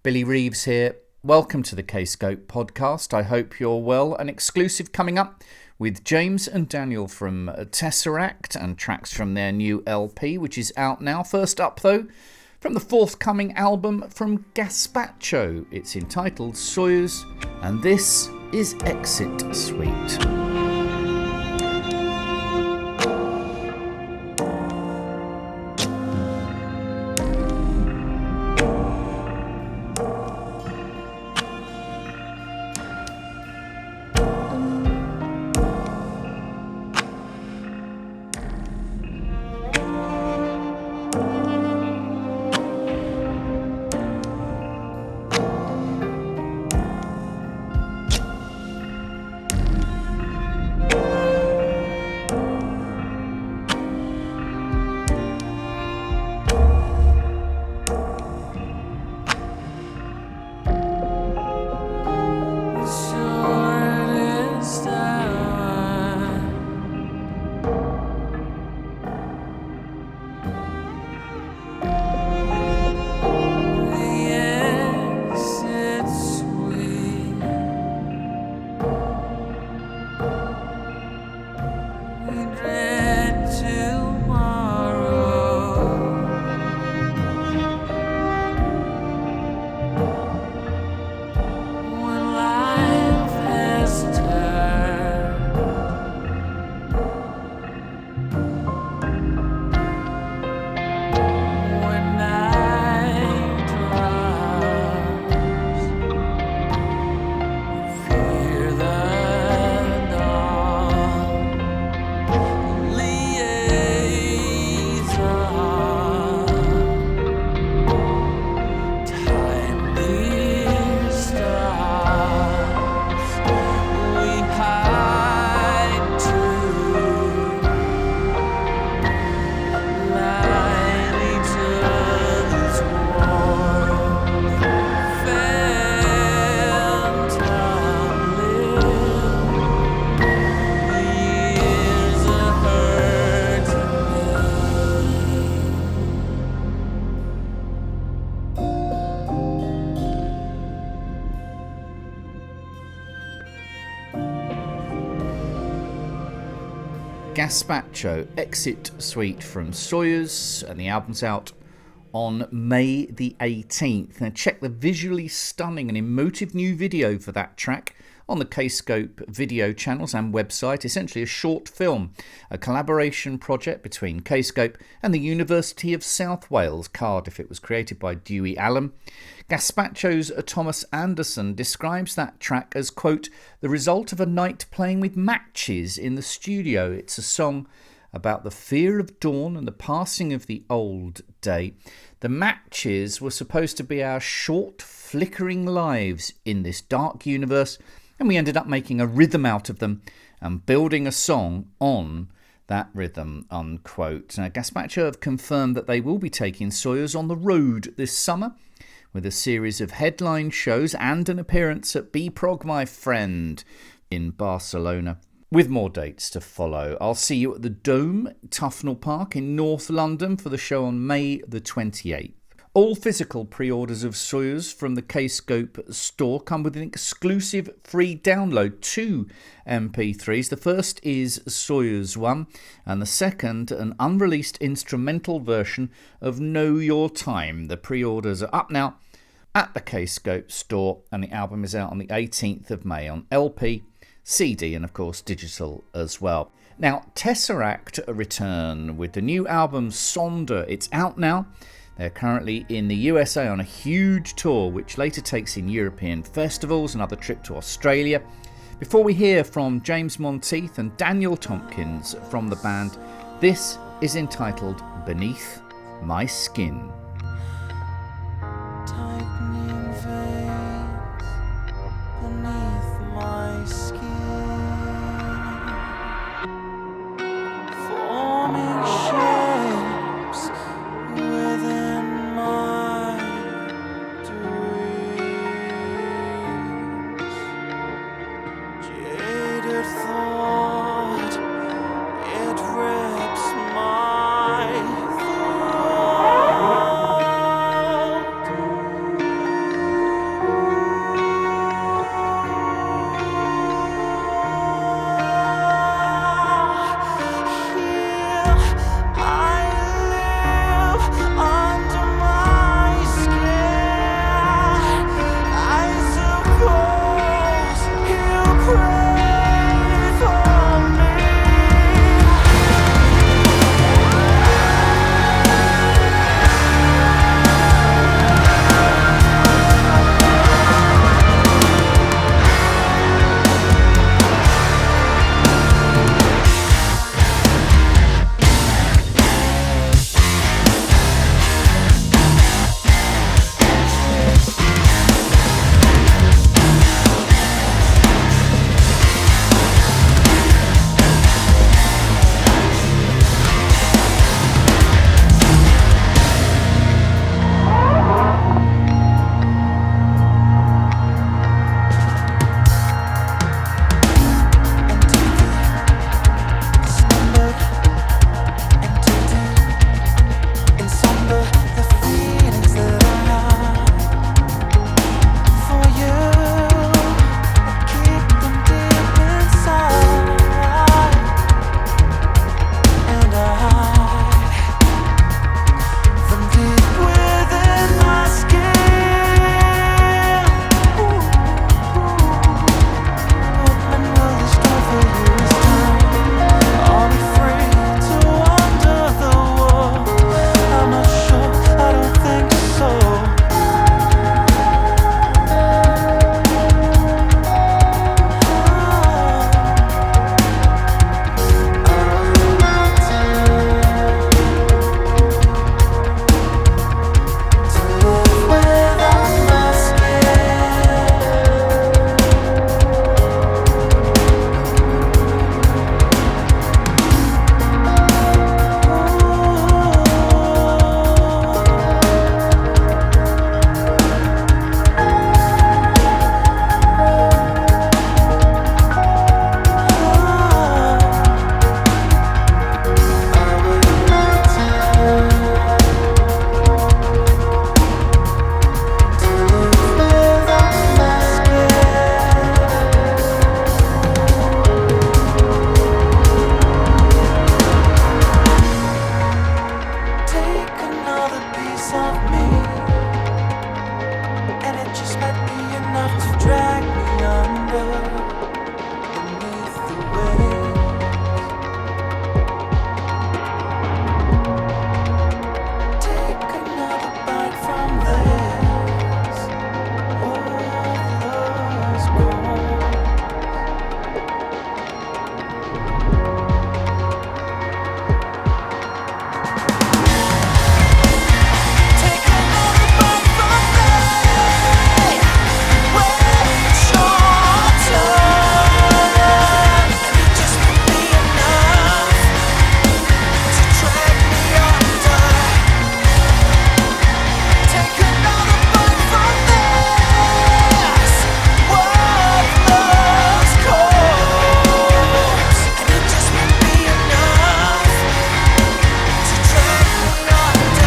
Billy Reeves here. Welcome to the Kscope podcast. I hope you're well. An exclusive coming up with James and Daniel from TesseracT and tracks from their new LP, which is out now. First up, though, from the forthcoming album from Gazpacho. It's entitled Soyuz, and this is Exit Suite. Gazpacho, Exit Suite from Soyuz, and the album's out on May the 18th. Now check the visually stunning and emotive new video for that track on the Kscope video channels and website. Essentially a short film, a collaboration project between Kscope and the University of South Wales, Cardiff. It was created by Dewey Allen. Gazpacho's Thomas Anderson describes that track as, quote, the result of a night playing with matches in the studio. It's a song about the fear of dawn and the passing of the old day. The matches were supposed to be our short, flickering lives in this dark universe, and we ended up making a rhythm out of them and building a song on that rhythm, unquote. Now, Gazpacho have confirmed that they will be taking Soyuz on the road this summer, with a series of headline shows and an appearance at B-Prog, my friend, in Barcelona, with more dates to follow. I'll see you at the Dome, Tufnell Park in North London for the show on May the 28th. All physical pre-orders of Soyuz from the Kscope store come with an exclusive free download, 2 MP3s. The first is Soyuz 1, and the second an unreleased instrumental version of Know Your Time. The pre-orders are up now at the Kscope store, and the album is out on the 18th of May on LP, CD, and of course digital as well. Now, TesseracT return with the new album Sonder. It's out now. They're currently in the USA on a huge tour, which later takes in European festivals, another trip to Australia. Before we hear from James Monteith and Daniel Tomkins from the band, this is entitled Beneath My Skin. Tightening veins beneath my skin, forming shapes within my dreams. Jaded thought, it rips my throat. just might be enough to drag me under beneath the waves. Take another bite from this. All those goals. Take another bite from me. Where it's your turn, and it just won't be enough to drag me under. Take another bite from this worthless corpse, and it just won't be enough to drag me under.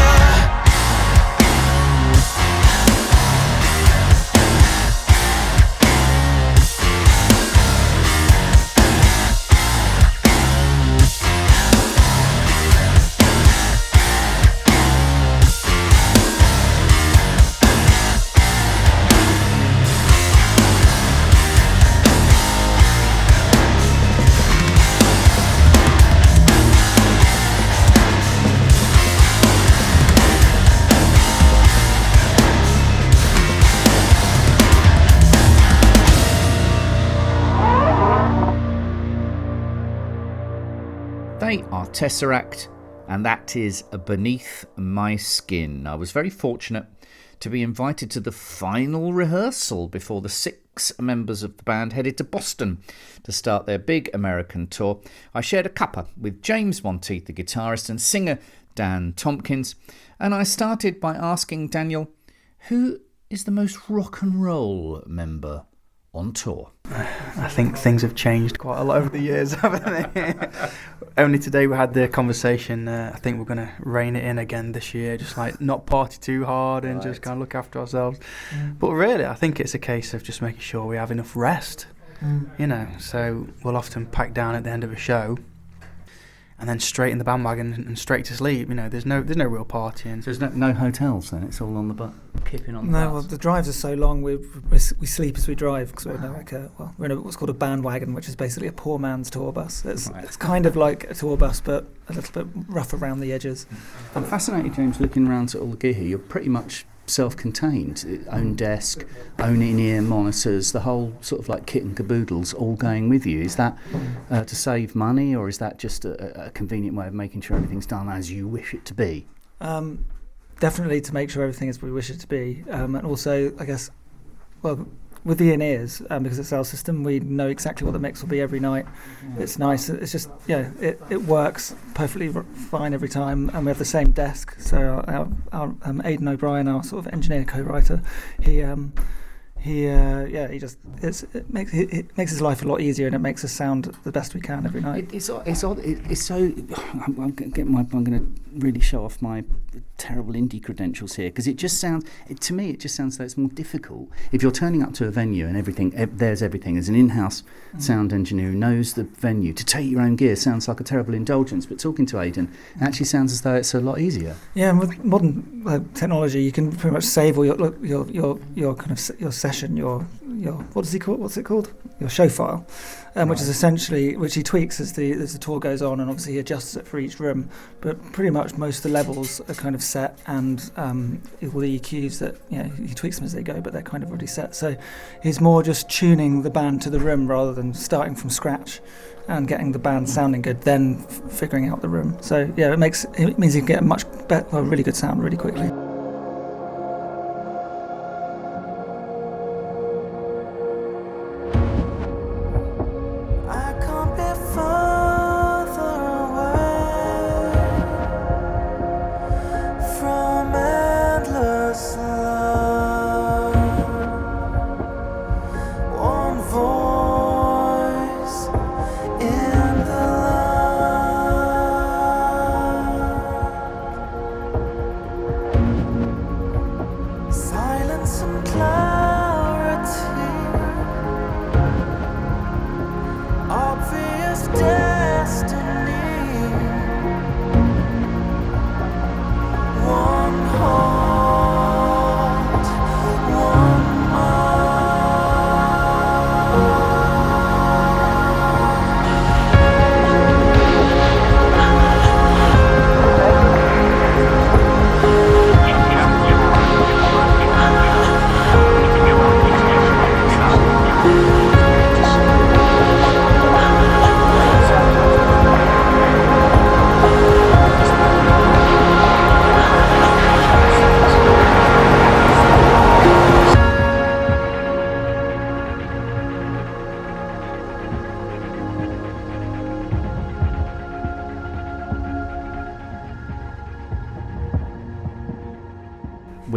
They are Tesseract, and that is Beneath My Skin. I was very fortunate to be invited to the final rehearsal before the 6 members of the band headed to Boston to start their big American tour. I shared a cuppa with James Monteith, the guitarist, and singer Dan Tomkins, and I started by asking Daniel, who is the most rock and roll member on tour? I think things have changed quite a lot over the years, haven't they? Only today we had the conversation. I think we're going to rein it in again this year, just like not party too hard and just kind of look after ourselves. But really, I think it's a case of just making sure we have enough rest, you know. So we'll often pack down at the end of a show and then straight in the bandwagon and straight to sleep. You know, there's no real partying. So there's no hotels then, it's all on the bus, keeping on the No, bus. well, the drives are so long. We sleep as we drive because we're in what's called a bandwagon, which is basically a poor man's tour bus. It's kind of like a tour bus, but a little bit rough around the edges. I'm fascinated, James, looking around at all the gear here. You're pretty much self-contained, own desk, own in-ear monitors, the whole sort of like kit and caboodles all going with you. Is that to save money, or is that just a convenient way of making sure everything's done as you wish it to be? Definitely to make sure everything is we wish it to be, and also, I guess, well, with the in-ears, because it's our system, we know exactly what the mix will be every night. It's nice. It's just, it works perfectly fine every time, and we have the same desk. So our Aidan O'Brien, our sort of engineer co-writer, he makes his life a lot easier, and it makes us sound the best we can every night. It's odd. It's so. I'm going to really show off my terrible indie credentials here, because it just sounds. To me, it just sounds like it's more difficult if you're turning up to a venue and everything. There's everything. There's an in-house sound engineer who knows the venue. To take your own gear sounds like a terrible indulgence, but talking to Aidan, it actually sounds as though it's a lot easier. Yeah, and with modern technology, you can pretty much save all your kind of your session, your what's it called? Your show file, which is essentially, which he tweaks as the tour goes on, and obviously he adjusts it for each room. But pretty much most of the levels are kind of set, and all the EQs that he tweaks them as they go, but they're kind of already set. So he's more just tuning the band to the room rather than starting from scratch and getting the band sounding good, then figuring out the room. So yeah, it means you can get a much better, really good sound really quickly. I can't be further away from endless love. One voice in the light.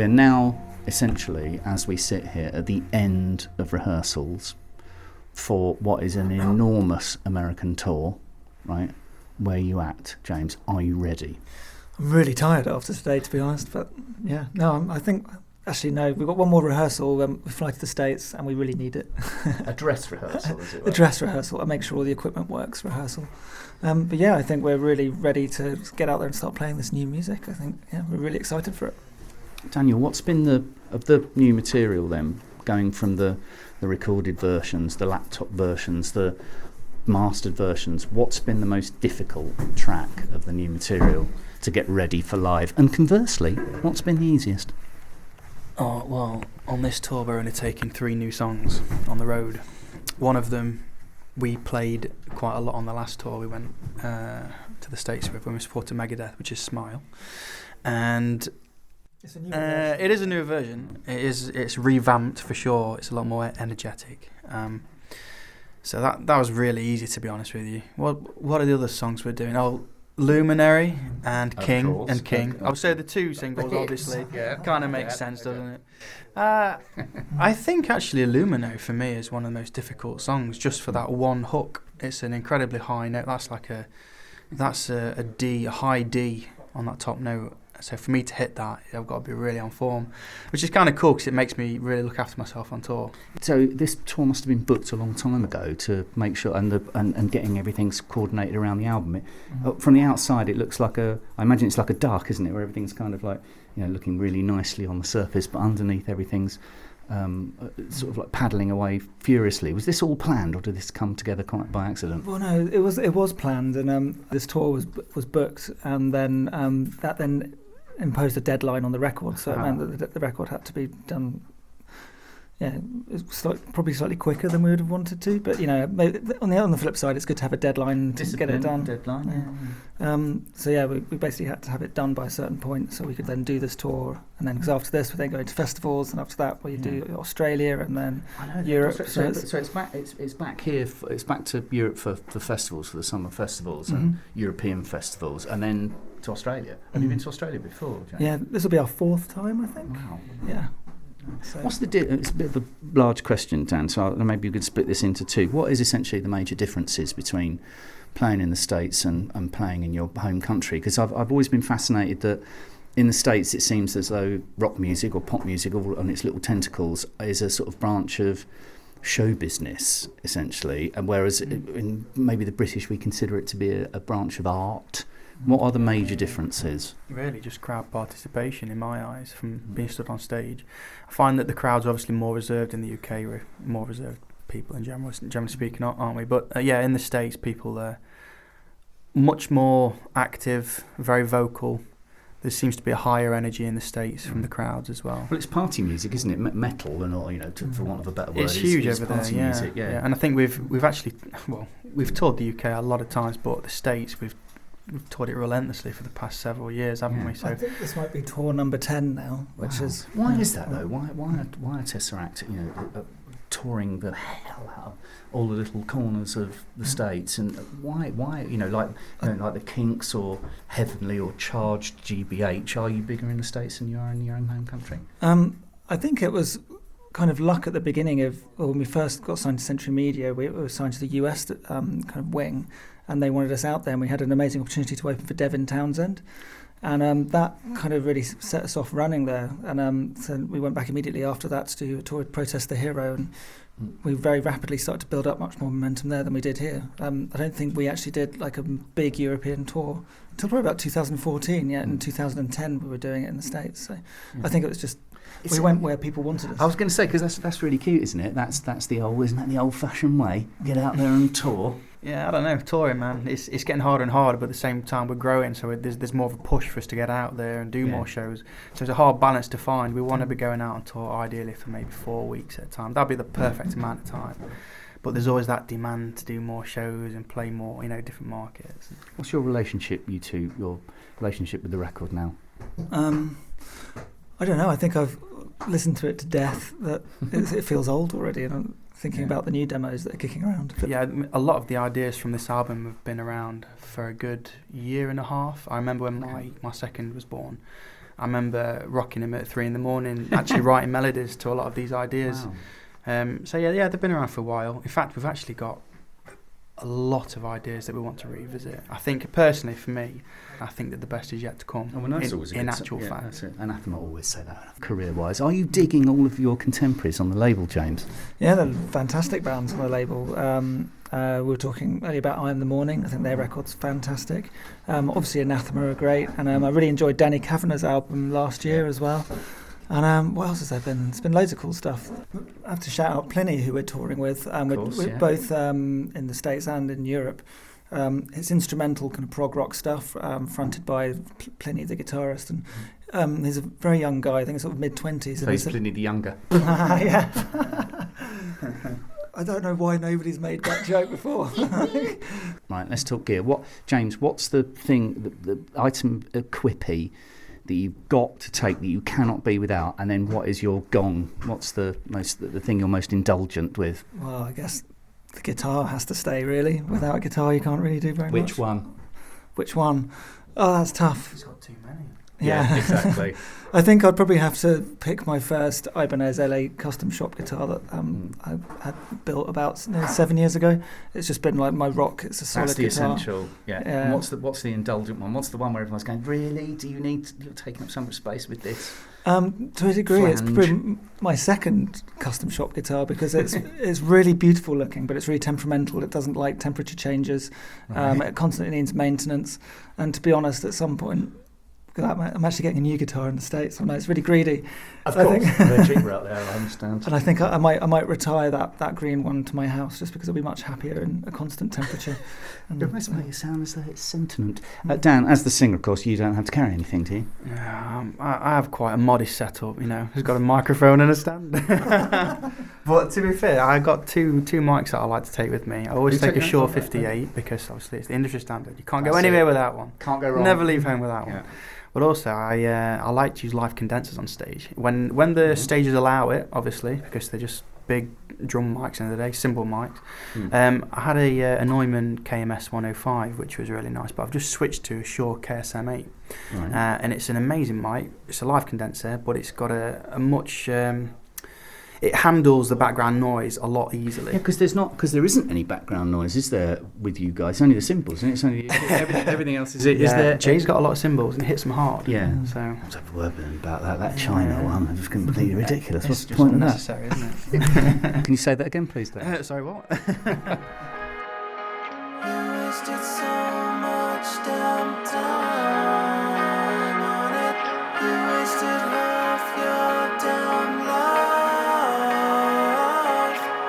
We're now, essentially, as we sit here, at the end of rehearsals for what is an enormous American tour, right? Where are you at, James? Are you ready? I'm really tired after today, to be honest. But yeah, no, I think actually no. We've got one more rehearsal. We fly to the States, and we really need it. A dress rehearsal, is it? A dress rehearsal. And make sure all the equipment works. Rehearsal. But yeah, I think we're really ready to get out there and start playing this new music. I think we're really excited for it. Daniel, what's been the new material then, going from the recorded versions, the laptop versions, the mastered versions? What's been the most difficult track of the new material to get ready for live? And conversely, what's been the easiest? Oh, well, on this tour we're only taking 3 new songs on the road. One of them we played quite a lot on the last tour. We went to the States with when we supported Megadeth, which is Smile. And It's a new version. it is a newer version. It's revamped for sure. It's a lot more energetic. So that was really easy, to be honest with you. What are the other songs we're doing? Oh, Luminary and King. I would say the 2 singles, obviously. Kind of makes sense, doesn't it? I think actually Luminary for me is one of the most difficult songs, just for that one hook. It's an incredibly high note. That's a D, a high D on that top note. So for me to hit that, I've got to be really on form, which is kind of cool because it makes me really look after myself on tour. So this tour must have been booked a long time ago to make sure, and getting everything's coordinated around the album. From the outside, it looks like I imagine it's like a duck, isn't it, where everything's kind of like, looking really nicely on the surface, but underneath everything's sort of like paddling away furiously. Was this all planned, or did this come together quite by accident? Well, no, it was planned, and this tour was booked, and then that then imposed a deadline on the record, so it meant that the record had to be done. Yeah, it's probably slightly quicker than we would have wanted to, but on the flip side, it's good to have a deadline to get it done. So yeah, we basically had to have it done by a certain point, so we could then do this tour, and then because after this we then go to festivals, and after that we do Australia and then Europe. So it's back. It's back here. It's back to Europe for festivals, for the summer festivals and European festivals, and then to Australia. Have you been to Australia before, James? Yeah, this will be our 4th time, I think. Wow. Yeah. So. What's it's a bit of a large question, Dan, so maybe you could split this into 2. What is essentially the major differences between playing in the States and playing in your home country? Because I've always been fascinated that in the States it seems as though rock music or pop music, all on its little tentacles, is a sort of branch of show business, essentially, and whereas in maybe the British we consider it to be a branch of art. What are the major differences? Really just crowd participation in my eyes from being stood on stage. I find that the crowds are obviously more reserved in the UK. We're more reserved people in general, generally speaking, aren't we? But in the States people are much more active, very vocal. There seems to be a higher energy in the States from the crowds as well. Well, it's party music, isn't it? Metal and all, for want of a better word. It's huge over there, music, yeah. And I think we've actually, we've toured the UK a lot of times, but the States we've toured it relentlessly for the past several years, haven't we? So I think this might be tour number 10 now, which is... Why is that, though? Why are TesseracT, touring the hell out of all the little corners of the States? And why like the Kinks or Heavenly or Charged GBH, are you bigger in the States than you are in your own home country? I think it was kind of luck at the beginning of when we first got signed to Century Media. We were signed to the US kind of wing, and they wanted us out there, and we had an amazing opportunity to open for Devin Townsend, and that kind of really set us off running there. And so we went back immediately after that to do a tour with Protest the Hero, and we very rapidly started to build up much more momentum there than we did here. I don't think we actually did like a big European tour until probably about 2014. In 2010 we were doing it in the States. So I think it was just we went where people wanted us. I was going to say, because that's really cute, isn't it? Isn't that the old-fashioned way? Get out there and tour. Yeah, I don't know, touring, man. It's getting harder and harder, but at the same time we're growing, so there's more of a push for us to get out there and do more shows. So it's a hard balance to find. We want to be going out on tour ideally for maybe 4 weeks at a time. That'd be the perfect amount of time. But there's always that demand to do more shows and play more, different markets. What's your relationship, you two, your relationship with the record now? I don't know. I think I've listened to it to death. That it feels old already, and I'm thinking about the new demos that are kicking around. Yeah, a lot of the ideas from this album have been around for a good year and a half. I remember when my second was born, I remember rocking him at 3 a.m, actually writing melodies to a lot of these ideas. Wow. So yeah, they've been around for a while. In fact, we've actually got a lot of ideas that we want to revisit. I think personally, for me, I think that the best is yet to come. Oh, well, that's always a in good actual yeah, fact. that's it. Anathema always say that career-wise. Are you digging all of your contemporaries on the label, James? Yeah, they're fantastic bands on the label. We were talking earlier about I Am the Morning. I think their record's fantastic. Obviously, Anathema are great, and I really enjoyed Danny Kavanagh's album last year as well. And what else has there been? It's been loads of cool stuff. I have to shout out Pliny, who we're touring with. We're both in the States and in Europe. It's instrumental kind of prog rock stuff, fronted by Pliny, the guitarist, and he's a very young guy. I think sort of mid-20s. So he's Pliny the younger. Yeah. I don't know why nobody's made that joke before. Right, let's talk gear. James? What's the thing, the item quippy that you've got to take that you cannot be without, and then what is your gone? What's the thing you're most indulgent with? Well, I guess the guitar has to stay, really. Without a guitar, you can't really do very much. Which one? Oh, that's tough. He's got too many. Yeah, exactly. I think I'd probably have to pick my first Ibanez LA custom shop guitar that I had built about 7 years ago. It's just been like my rock. It's a solid That's the guitar. essential. Yeah. And what's the indulgent one? What's the one where everyone's going, really? You're taking up so much space with this? To a degree, Flange. it's probably my second custom shop guitar because it's really beautiful looking, but it's really temperamental. It doesn't like temperature changes. Right. It constantly needs maintenance. And to be honest, at some point, I'm actually getting a new guitar in the States. I know it's really greedy. Of So course, they're cheaper out there, I understand. And I think I might retire that green one to my house just because it'll be much happier in a constant temperature. And, It must make it sound as though it's sentiment. Dan, as the singer, of course, you don't have to carry anything, do you? I have quite a modest setup, It's got a microphone and a stand. But to be fair, I got two mics that I like to take with me. I always take a Shure 58 because obviously it's the industry standard. You can't go anywhere without one. Can't go wrong. Never leave home without one. But also, I like to use live condensers on stage when the stages allow it, obviously, because they're just big drum mics in the day, cymbal mics. I had a Neumann KMS 105, which was really nice, but I've just switched to a Shure KSM 8, Right. and it's an amazing mic. It's a live condenser, but it's got a much it handles the background noise a lot easily. Yeah, because there isn't any background noise, is there, with you guys? It's only the cymbals, isn't it? It's only everything else is there. Jay's got a lot of cymbals and it hits them hard. Yeah. So I was having a word with him about that China one. It was completely ridiculous. It's What's the just point of that? unnecessary, isn't it? Can you say that again, please, Dan? Sorry, what? You wasted so much damn time on it. You wasted half your damn life.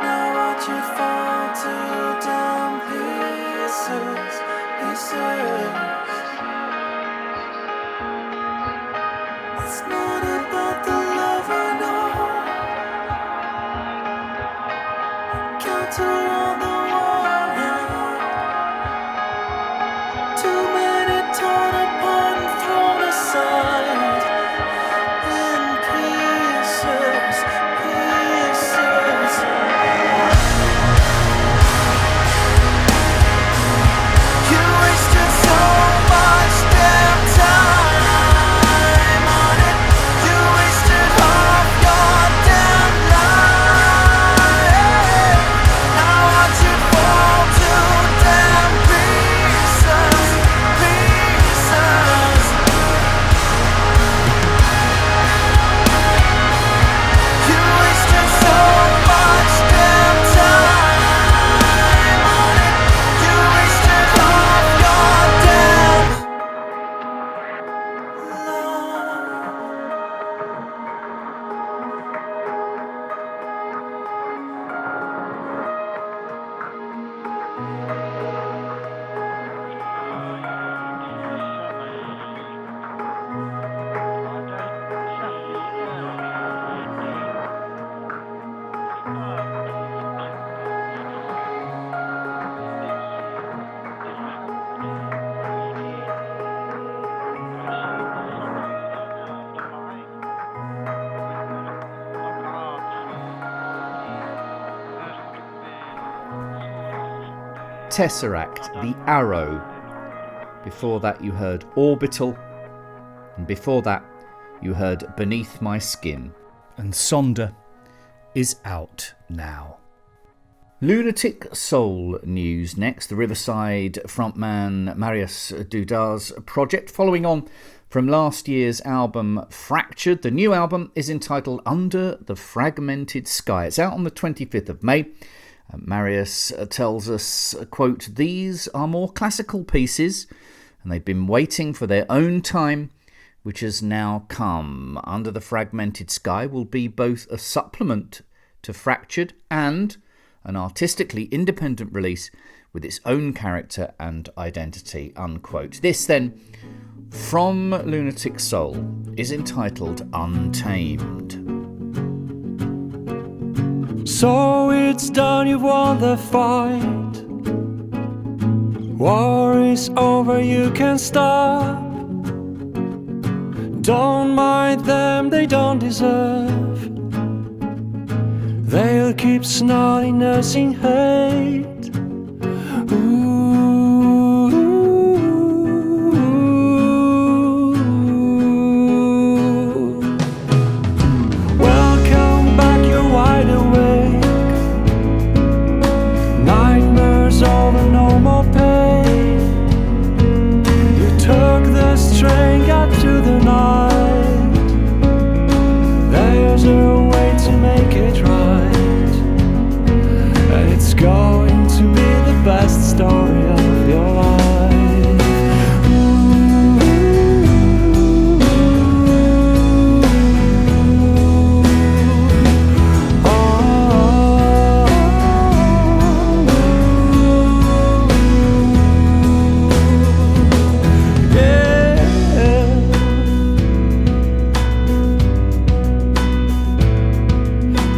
Now watch it fall to damn pieces. It's not about the love I know. Counter on the wall hand. Too many torn apart and thrown aside in pieces, pieces. You wasted so much damn time on it. You wasted half your damn life. Now watch it fall to damn pieces, pieces. You wasted so much damn time on it. You wasted half your damn life. Tesseract, The Arrow. Before that you heard Orbital, and before that You heard Beneath My Skin. And Sonder is out now. Lunatic Soul news next. The Riverside frontman Maruisz Duda's project, following on from last year's album Fractured. The new album is entitled Under the Fragmented Sky. It's out on the 25th of May. Maruisz tells us, quote, "These are more classical pieces, and they've been waiting for their own time, which has now come. Under the Fragmented Sky will be both a supplement to Fractured and an artistically independent release with its own character and identity," unquote. This then, from Lunatic Soul, is entitled Untamed. So it's done, you've won the fight. War is over, you can stop. Don't mind them, they don't deserve. They'll keep snarling, nursing hate. Ooh. Welcome back, you're wide awake. Nightmares over, no more pain. You took the string up to the night. There's a way to make it right. And it's going to be the best story of your life.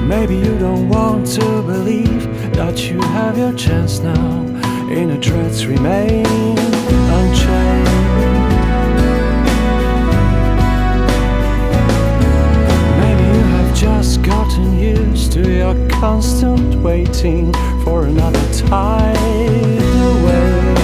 Maybe you don't want to believe that you have your chance now. Inner dreads remain unchained. Maybe you have just gotten used to your constant waiting for another tidal wave.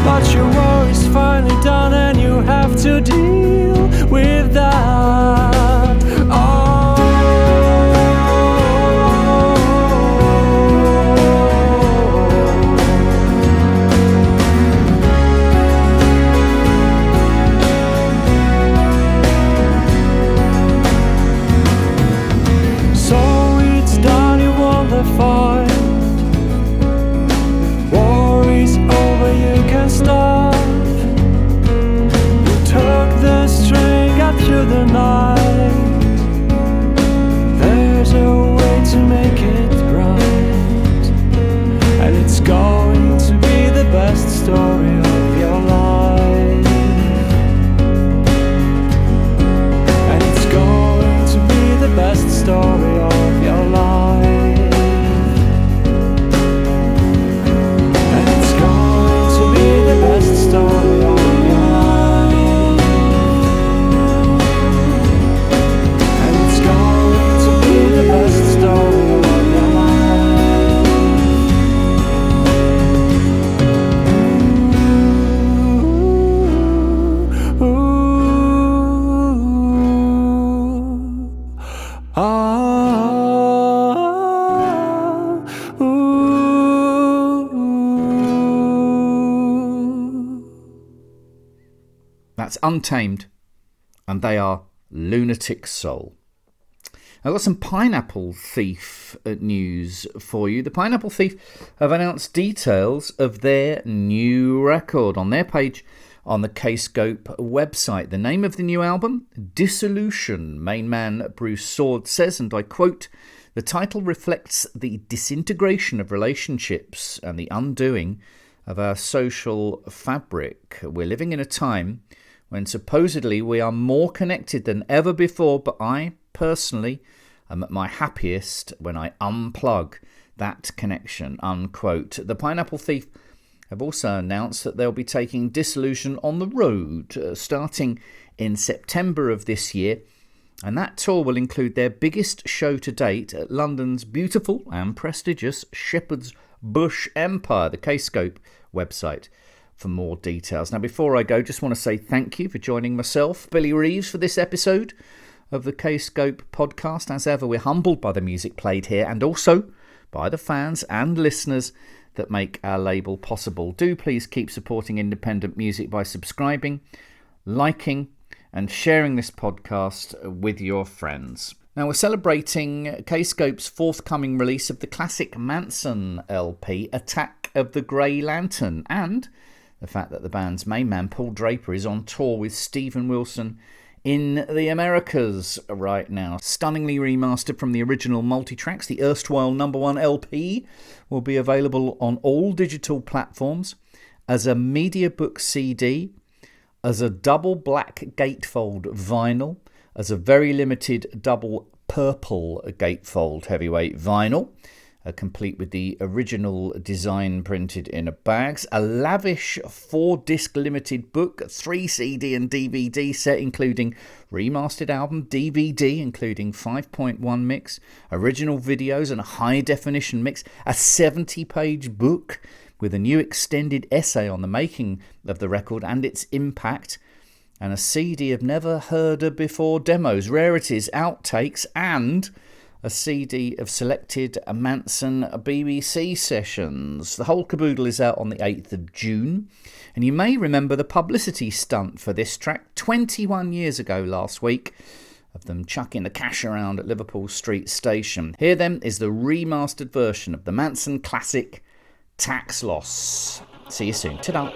But your war is finally done and you have to deal with that. Oh. So it's done, you won the fight. War is over, you can stop. You took the string up to the night. There's a way to make it right. And it's going to be the best story of your life. And it's going to be the best story of your life. And it's going to be the best story of your life. And it's going to be the best story of your life. Ooh, ooh, That's Untamed, and they are Lunatic Soul. I've got some Pineapple Thief news for you. The Pineapple Thief have announced details of their new record on their page on the Kscope website. The name of the new album, Dissolution. Main man Bruce Sword says, and I quote, "The title reflects the disintegration of relationships and the undoing of our social fabric. We're living in a time when supposedly we are more connected than ever before, but I personally am at my happiest when I unplug that connection," unquote. The Pineapple Thief have also announced that they'll be taking Dissolution on the road starting in September of this year, and that tour will include their biggest show to date at London's beautiful and prestigious Shepherd's Bush Empire. The Kscope website for more details. Now, before I go, just want to say thank you for joining myself, Billy Reeves, for this episode of the Kscope podcast. As ever, we're humbled by the music played here and also by the fans and listeners that make our label possible. Do please keep supporting independent music by subscribing, liking and sharing this podcast with your friends. Now, we're celebrating Kscope's forthcoming release of the classic Mansun LP, Attack of the Grey Lantern, and the fact that the band's main man, Paul Draper, is on tour with Steven Wilson in the Americas right now. Stunningly remastered from the original multi-tracks, the erstwhile #1 LP will be available on all digital platforms as a MediaBook CD, as a double black gatefold vinyl, as a very limited double purple gatefold heavyweight vinyl, complete with the original design printed in bags, a lavish 4-disc limited book, a 3 CD and DVD set including remastered album, DVD including 5.1 mix, original videos and a high definition mix, a 70-page book with a new extended essay on the making of the record and its impact, and a CD of never heard of before demos, rarities, outtakes, and a CD of selected Mansun BBC sessions. The whole caboodle is out on the 8th of June, and you may remember the publicity stunt for this track 21 years ago last week, of them chucking the cash around at Liverpool Street Station. Here then is the remastered version of the Mansun classic Taxlo. See you soon. Ta-da.